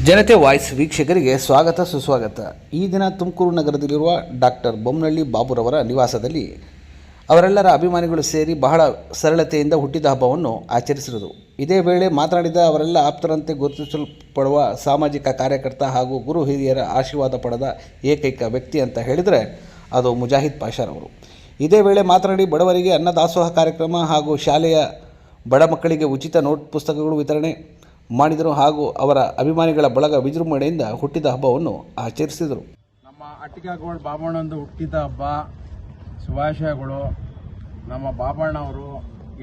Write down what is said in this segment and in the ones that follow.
ಜನತೆ ವಾಯ್ಸ್ ವೀಕ್ಷಕರಿಗೆ ಸ್ವಾಗತ ಸುಸ್ವಾಗತ. ಈ ದಿನ ತುಮಕೂರು ನಗರದಲ್ಲಿರುವ ಡಾಕ್ಟರ್ ಬೊಮ್ಮನಹಳ್ಳಿ ಬಾಬುರವರ ನಿವಾಸದಲ್ಲಿ ಅವರೆಲ್ಲರ ಅಭಿಮಾನಿಗಳು ಸೇರಿ ಬಹಳ ಸರಳತೆಯಿಂದ ಹುಟ್ಟಿದ ಹಬ್ಬವನ್ನು ಆಚರಿಸಿದರು. ಇದೇ ವೇಳೆ ಮಾತನಾಡಿದ ಅವರೆಲ್ಲ ಆಪ್ತರಂತೆ ಗುರುತಿಸಲ್ಪಡುವ ಸಾಮಾಜಿಕ ಕಾರ್ಯಕರ್ತ ಹಾಗೂ ಗುರು ಹಿರಿಯರ ಆಶೀರ್ವಾದ ಪಡೆದ ಏಕೈಕ ವ್ಯಕ್ತಿ ಅಂತ ಹೇಳಿದರೆ ಅದು ಮುಜಾಹಿದ್ ಪಾಷಾರವರು. ಇದೇ ವೇಳೆ ಮಾತನಾಡಿ ಬಡವರಿಗೆ ಅನ್ನದಾಸೋಹ ಕಾರ್ಯಕ್ರಮ ಹಾಗೂ ಶಾಲೆಯ ಬಡ ಮಕ್ಕಳಿಗೆ ಉಚಿತ ನೋಟ್ ಪುಸ್ತಕಗಳು ವಿತರಣೆ ಮಾಡಿದರು ಹಾಗೂ ಅವರ ಅಭಿಮಾನಿಗಳ ಬಳಗ ವಿಜೃಂಭಣೆಯಿಂದ ಹುಟ್ಟಿದ ಹಬ್ಬವನ್ನು ಆಚರಿಸಿದರು. ನಮ್ಮ ಅಟ್ಟಿಕಾಗೋಳ್ ಬಾಬಣ್ಣಂದು ಹುಟ್ಟಿದ ಹಬ್ಬ ಶುಭಾಶಯಗಳು. ನಮ್ಮ ಬಾಬಣ್ಣವರು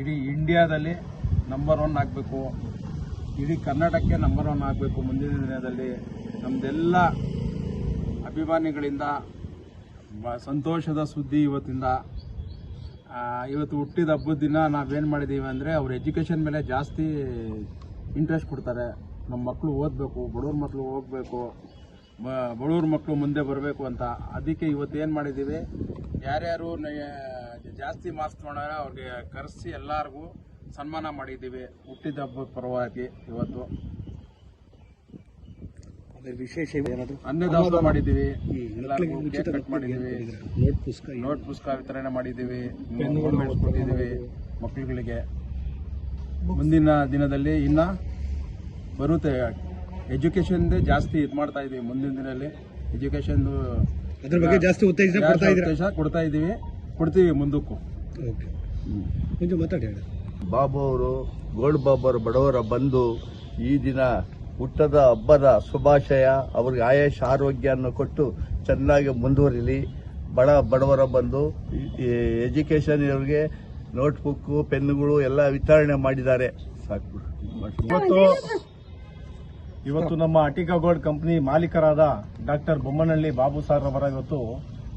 ಇಡೀ ಇಂಡಿಯಾದಲ್ಲಿ ನಂಬರ್ 1 ಆಗಬೇಕು, ಇಡೀ ಕರ್ನಾಟಕಕ್ಕೆ ನಂಬರ್ 1 ಆಗಬೇಕು. ಮುಂದಿನ ದಿನದಲ್ಲಿ ನಮ್ಮದೆಲ್ಲ ಅಭಿಮಾನಿಗಳಿಂದ ಸಂತೋಷದ ಸುದ್ದಿ. ಇವತ್ತು ಹುಟ್ಟಿದ ಹಬ್ಬದ ದಿನ ನಾವೇನು ಮಾಡಿದ್ದೀವಿ ಅಂದರೆ ಅವ್ರ ಎಜುಕೇಷನ್ ಮೇಲೆ ಜಾಸ್ತಿ ಇಂಟ್ರೆಸ್ಟ್ ಕೊಡ್ತಾರೆ. ನಮ್ಮ ಮಕ್ಕಳು ಓದಬೇಕು, ಬಡವ್ರ ಮಕ್ಕಳು ಹೋಗಬೇಕು, ಬಡವ್ರ ಮಕ್ಕಳು ಮುಂದೆ ಬರಬೇಕು ಅಂತ. ಅದಕ್ಕೆ ಇವತ್ತೇನು ಮಾಡಿದ್ದೀವಿ, ಯಾರ್ಯಾರು ಜಾಸ್ತಿ ಮಾರ್ಕ್ಸ್ ತೊಗೊಂಡಾರ ಅವ್ರಿಗೆ ಕರೆಸಿ ಎಲ್ಲರಿಗೂ ಸನ್ಮಾನ ಮಾಡಿದ್ದೀವಿ ಹುಟ್ಟಿದ ಹಬ್ಬದ ಪರವಾಗಿ. ಇವತ್ತು ವಿಶೇಷ ಅನ್ನದಾಸೋಹ ಮಾಡಿದ್ದೀವಿ, ಎಲ್ಲರಿಗೂ ಕೇಕ್ ಕಟ್ ಮಾಡಿದ್ದೀವಿ, ನೋಟ್ ಪುಸ್ತಕ ವಿತರಣೆ ಮಾಡಿದ್ದೀವಿ, ಕೊಟ್ಟಿದ್ದೀವಿ ಮಕ್ಕಳುಗಳಿಗೆ. ಮುಂದಿನ ದಿನದಲ್ಲಿ ಇನ್ನ ಬರುತ್ತೆ ಎಜುಕೇಶನ್ ಜಾಸ್ತಿ ಇದು ಮಾಡ್ತಾ ಇದೀವಿ. ಮುಂದಿನ ದಿನದಲ್ಲಿ ಎಜುಕೇಶನ್ ಅದ್ರ ಬಗ್ಗೆ ಜಾಸ್ತಿ ಉತ್ತೇಜನ ಕೊಡ್ತೀವಿ ಮುಂದಕ್ಕೂ. ಬಾಬು ಅವರು ಗೋಲ್ಡ್ ಬಾಬು ಅವರು ಬಡವರ ಬಂದು ಈ ದಿನ ಹುಟ್ಟದ ಹಬ್ಬದ ಶುಭಾಶಯ. ಅವ್ರಿಗೆ ಆಯುಷ ಆರೋಗ್ಯವನ್ನು ಕೊಟ್ಟು ಚೆನ್ನಾಗಿ ಮುಂದುವರಿಲಿ. ಬಡವರ ಬಂದು ಎಜುಕೇಶನ್ ಇವರಿಗೆ ನೋಟ್ಬುಕ್ ಪೆನ್ನುಗಳು ಎಲ್ಲ ವಿತರಣೆ ಮಾಡಿದ್ದಾರೆ. ಇವತ್ತು ನಮ್ಮ ಅಟಿಕಾ ಗೋಲ್ಡ್ ಕಂಪನಿ ಮಾಲೀಕರಾದ ಡಾಕ್ಟರ್ ಬೊಮ್ಮನಹಳ್ಳಿ ಬಾಬು ಸರ್ ಅವರ ಇವತ್ತು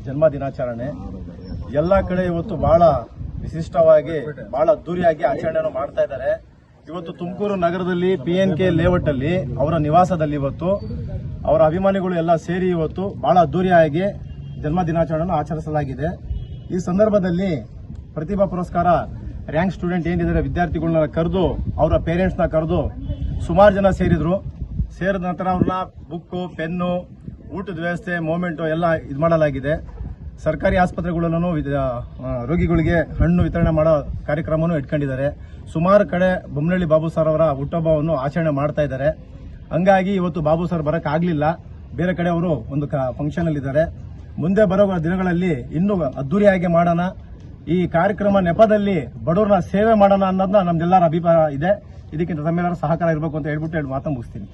ಜನ್ಮ ದಿನಾಚರಣೆ. ಎಲ್ಲ ಕಡೆ ಇವತ್ತು ಬಹಳ ವಿಶಿಷ್ಟವಾಗಿ ಬಹಳ ಅದ್ದೂರಿಯಾಗಿ ಆಚರಣೆಯನ್ನು ಮಾಡ್ತಾ ಇದ್ದಾರೆ. ಇವತ್ತು ತುಮಕೂರು ನಗರದಲ್ಲಿ PNK ಲೇಔಟ್ ಅಲ್ಲಿ ಅವರ ನಿವಾಸದಲ್ಲಿ ಇವತ್ತು ಅವರ ಅಭಿಮಾನಿಗಳು ಎಲ್ಲ ಸೇರಿ ಇವತ್ತು ಬಹಳ ಅದ್ದೂರಿಯಾಗಿ ಜನ್ಮ ದಿನಾಚರಣೆಯನ್ನು ಆಚರಿಸಲಾಗಿದೆ. ಈ ಸಂದರ್ಭದಲ್ಲಿ ಪ್ರತಿಭಾ ಪುರಸ್ಕಾರ ರ್ಯಾಂಕ್ ಸ್ಟೂಡೆಂಟ್ ಏನಿದ್ದಾರೆ ವಿದ್ಯಾರ್ಥಿಗಳನ್ನ ಕರೆದು ಅವರ ಪೇರೆಂಟ್ಸ್ನ ಕರೆದು ಸುಮಾರು ಜನ ಸೇರಿದ್ರು. ಸೇರಿದ ನಂತರ ಅವ್ರನ್ನ ಬುಕ್ಕು, ಪೆನ್ನು, ಊಟದ ವ್ಯವಸ್ಥೆ, ಮೂಮೆಂಟು ಎಲ್ಲ ಇದು ಮಾಡಲಾಗಿದೆ. ಸರ್ಕಾರಿ ಆಸ್ಪತ್ರೆಗಳಲ್ಲೂ ರೋಗಿಗಳಿಗೆ ಹಣ್ಣು ವಿತರಣೆ ಮಾಡೋ ಕಾರ್ಯಕ್ರಮವನ್ನು ಇಟ್ಕೊಂಡಿದ್ದಾರೆ. ಸುಮಾರು ಕಡೆ ಬೊಮ್ಮನಹಳ್ಳಿ ಬಾಬು ಸರ್ ಅವರ ಹುಟ್ಟುಹಬ್ಬವನ್ನು ಆಚರಣೆ ಮಾಡ್ತಾ ಇದ್ದಾರೆ. ಹಂಗಾಗಿ ಇವತ್ತು ಬಾಬು ಸರ್ ಬರೋಕ್ಕಾಗಲಿಲ್ಲ, ಬೇರೆ ಕಡೆ ಅವರು ಒಂದು ಫಂಕ್ಷನ್ ಅಲ್ಲಿ ಇದ್ದಾರೆ. ಮುಂದೆ ಬರೋ ದಿನಗಳಲ್ಲಿ ಇನ್ನೂ ಅದ್ದೂರಿಯಾಗಿ ಮಾಡೋಣ. ಈ ಕಾರ್ಯಕ್ರಮ ನೆಪದಲ್ಲಿ ಬಡವರನ್ನ ಸೇವೆ ಮಾಡೋಣ ಅನ್ನೋದನ್ನ ನಮ್ದೆಲ್ಲರ ಅಭಿಪ್ರಾಯ ಇದೆ. ಇದಕ್ಕಿಂತ ತಮ್ಮೆಲ್ಲರ ಸಹಕಾರ ಇರಬೇಕು ಅಂತ ಹೇಳ್ಬಿಟ್ಟು ಮಾತನ್ನು ಮುಗಿಸ್ತೀನಿ.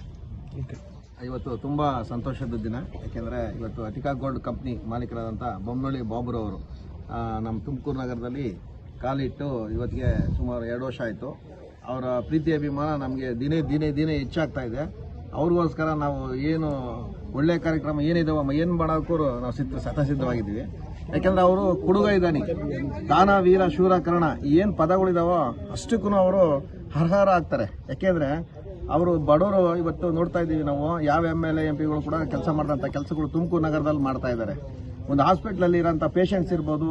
ಇವತ್ತು ತುಂಬ ಸಂತೋಷದ ದಿನ. ಯಾಕೆಂದರೆ ಇವತ್ತು ಅಟಿಕಾ ಗೋಲ್ಡ್ ಕಂಪ್ನಿ ಮಾಲೀಕರಾದಂಥ ಬೊಮ್ಮನಹಳ್ಳಿ ಬಾಬುರವರು ನಮ್ಮ ತುಮಕೂರು ನಗರದಲ್ಲಿ ಕಾಲಿಟ್ಟು ಇವತ್ತಿಗೆ ಸುಮಾರು 2 ವರ್ಷ ಆಯಿತು. ಅವರ ಪ್ರೀತಿ ಅಭಿಮಾನ ನಮಗೆ ದಿನೇ ಹೆಚ್ಚಾಗ್ತಾ ಇದೆ. ಅವ್ರಿಗೋಸ್ಕರ ನಾವು ಏನು ಒಳ್ಳೆಯ ಕಾರ್ಯಕ್ರಮ ಏನಿದಾವ ಏನು ಮಾಡೋಕ್ಕೂ ನಾವು ಶತಸಿದ್ಧವಾಗಿದ್ದೀವಿ. ಯಾಕೆಂದರೆ ಅವರು ಕುಡುಗ ಇದ್ದಾನೆ, ದಾನ ವೀರ ಶೂರ ಕರ್ಣ ಏನು ಪದಗಳಿದಾವೋ ಅಷ್ಟಕ್ಕೂ ಅವರು ಅರ್ಹರ ಆಗ್ತಾರೆ. ಯಾಕೆಂದರೆ ಅವರು ಬಡವರು. ಇವತ್ತು ನೋಡ್ತಾ ಇದ್ದೀವಿ ನಾವು ಯಾವ MLA MP ಗಳು ಕೂಡ ಕೆಲಸ ಮಾಡಿದಂಥ ಕೆಲಸಗಳು ತುಮಕೂರು ನಗರದಲ್ಲಿ ಮಾಡ್ತಾ ಇದ್ದಾರೆ. ಒಂದು ಹಾಸ್ಪಿಟ್ಲಲ್ಲಿ ಇರೋಂಥ ಪೇಷಂಟ್ಸ್ ಇರ್ಬೋದು,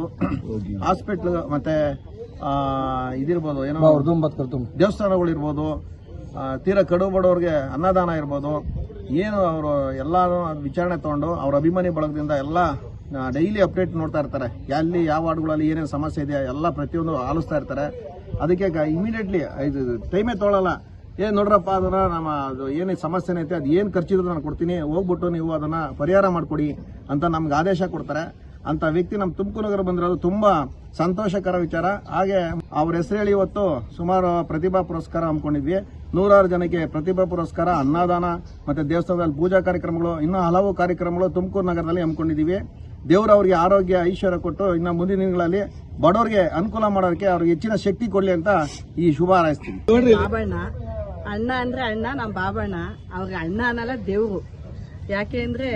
ಹಾಸ್ಪಿಟ್ಲ್ ಮತ್ತೆ ಇದಿರ್ಬೋದು, ಏನೋ ದೇವಸ್ಥಾನಗಳು ಇರ್ಬೋದು, ತೀರಾ ಕಡು ಬಡವ್ರಿಗೆ ಅನ್ನದಾನ ಇರ್ಬೋದು, ಏನು ಅವರು ಎಲ್ಲರೂ ವಿಚಾರಣೆ ತಗೊಂಡು ಅವ್ರ ಅಭಿಮಾನಿ ಬಳಗದಿಂದ ಎಲ್ಲ ಡೈಲಿ ಅಪ್ಡೇಟ್ ನೋಡ್ತಾ ಇರ್ತಾರೆ. ಎಲ್ಲಿ ಯಾವ ವಾರ್ಡ್ಗಳಲ್ಲಿ ಏನೇನು ಸಮಸ್ಯೆ ಇದೆಯಾ ಎಲ್ಲ ಪ್ರತಿಯೊಂದು ಆಲಿಸ್ತಾ ಇರ್ತಾರೆ. ಅದಕ್ಕೆ ಇಮಿಡಿಯೇಟ್ಲಿ ಇದು ಟೈಮೇ ತೊಗೊಳಲ್ಲ. ನೋಡ್ರಪ್ಪ ಅದನ್ನ ನಮ್ಮ ಅದು ಏನು ಸಮಸ್ಯೆನೇ ಐತೆ, ಅದು ಏನು ಖರ್ಚಿದ್ರು ನಾನು ಕೊಡ್ತೀನಿ, ಹೋಗ್ಬಿಟ್ಟು ನೀವು ಅದನ್ನ ಪರಿಹಾರ ಮಾಡಿಕೊಡಿ ಅಂತ ನಮ್ಗೆ ಆದೇಶ ಕೊಡ್ತಾರೆ. ಅಂತ ವ್ಯಕ್ತಿ ನಮ್ಮ ತುಮಕೂರು ನಗರ ಬಂದಿರೋದು ತುಂಬಾ ಸಂತೋಷಕರ ವಿಚಾರ. ಹಾಗೆ ಅವ್ರ ಹೆಸರು ಹೇಳಿ ಇವತ್ತು ಸುಮಾರು ಪ್ರತಿಭಾ ಪುರಸ್ಕಾರ ಹಮ್ಮಿಕೊಂಡಿದ್ವಿ. 100 ಜನಕ್ಕೆ ಪ್ರತಿಭಾ ಪುರಸ್ಕಾರ, ಅನ್ನದಾನ ಮತ್ತೆ ದೇವಸ್ಥಾನದಲ್ಲಿ ಪೂಜಾ ಕಾರ್ಯಕ್ರಮಗಳು, ಇನ್ನೂ ಹಲವು ಕಾರ್ಯಕ್ರಮಗಳು ತುಮಕೂರು ನಗರದಲ್ಲಿ ಹಮ್ಮಿಕೊಂಡಿದ್ದೀವಿ. ದೇವರು ಅವ್ರಿಗೆ ಆರೋಗ್ಯ ಐಶ್ವರ್ಯ ಕೊಟ್ಟು ಇನ್ನು ಮುಂದಿನ ದಿನಗಳಲ್ಲಿ ಬಡವರಿಗೆ ಅನುಕೂಲ ಮಾಡೋದಕ್ಕೆ ಅವ್ರಿಗೆ ಹೆಚ್ಚಿನ ಶಕ್ತಿ ಕೊಡ್ಲಿ ಅಂತ ಈ ಶುಭ ಹಾರೈಸ್ತೀನಿ. ಅಣ್ಣ ಅಂದ್ರೆ ಅಣ್ಣ, ನಮ್ಮ ಬಾಬಣ್ಣ. ಅವ್ರಿಗೆ ಅಣ್ಣ ಅನ್ನಲ್ಲ, ದೇವ್ರು. ಯಾಕೆ ಅಂದ್ರೆ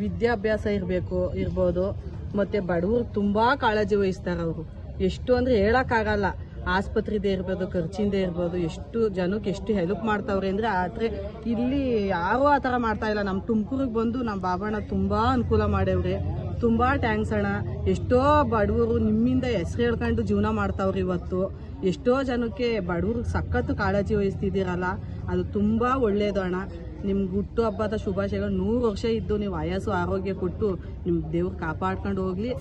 ವಿದ್ಯಾಭ್ಯಾಸ ಇರ್ಬೋದು, ಮತ್ತೆ ಬಡವರು ತುಂಬಾ ಕಾಳಜಿ ವಹಿಸ್ತಾರೆ ಅವರು. ಎಷ್ಟು ಅಂದ್ರೆ ಹೇಳಕ್ಕಾಗಲ್ಲ. ಆಸ್ಪತ್ರೆದೇ ಇರ್ಬೋದು, ಖರ್ಚಿಂದೇ ಇರ್ಬೋದು, ಎಷ್ಟು ಜನಕ್ಕೆ ಎಷ್ಟು ಹೆಲ್ಪ್ ಮಾಡ್ತಾವ್ರೆ ಅಂದ್ರೆ. ಆದ್ರೆ ಇಲ್ಲಿ ಯಾರು ಆ ಥರ ಮಾಡ್ತಾ ಇಲ್ಲ. ನಮ್ಮ ತುಮಕೂರಿಗೆ ಬಂದು ನಮ್ಮ ಬಾಬಣ್ಣ ತುಂಬಾ ಅನುಕೂಲ ಮಾಡೇವ್ರಿ. ತುಂಬಾ ಟ್ಯಾಂಕ್ಸ್ ಅಣ್ಣ. ಎಷ್ಟೋ ಬಡವರು ನಿಮ್ಮಿಂದ ಹೆಸರು ಹೇಳ್ಕೊಂಡು ಜೀವನ ಮಾಡ್ತಾವ್ರಿ. ಇವತ್ತು ಎಷ್ಟೋ ಜನಕ್ಕೆ ಬಡವ್ರಿಗೆ ಸಖತ್ತು ಕಾಳಜಿ ವಹಿಸ್ತಿದ್ದೀರಲ್ಲ, ಅದು ತುಂಬಾ ಒಳ್ಳೇದು ಅಣ್ಣ. ನಿಮ್ಗೆ ಹುಟ್ಟು ಹಬ್ಬದ ಶುಭಾಶಯಗಳು. 100 ವರ್ಷ ಇದ್ದು ನೀವು ಆಯಸ್ಸು ಆರೋಗ್ಯ ಕೊಟ್ಟು ನಿಮ್ಮ ದೇವ್ರು ಕಾಪಾಡ್ಕೊಂಡು ಹೋಗ್ಲಿ.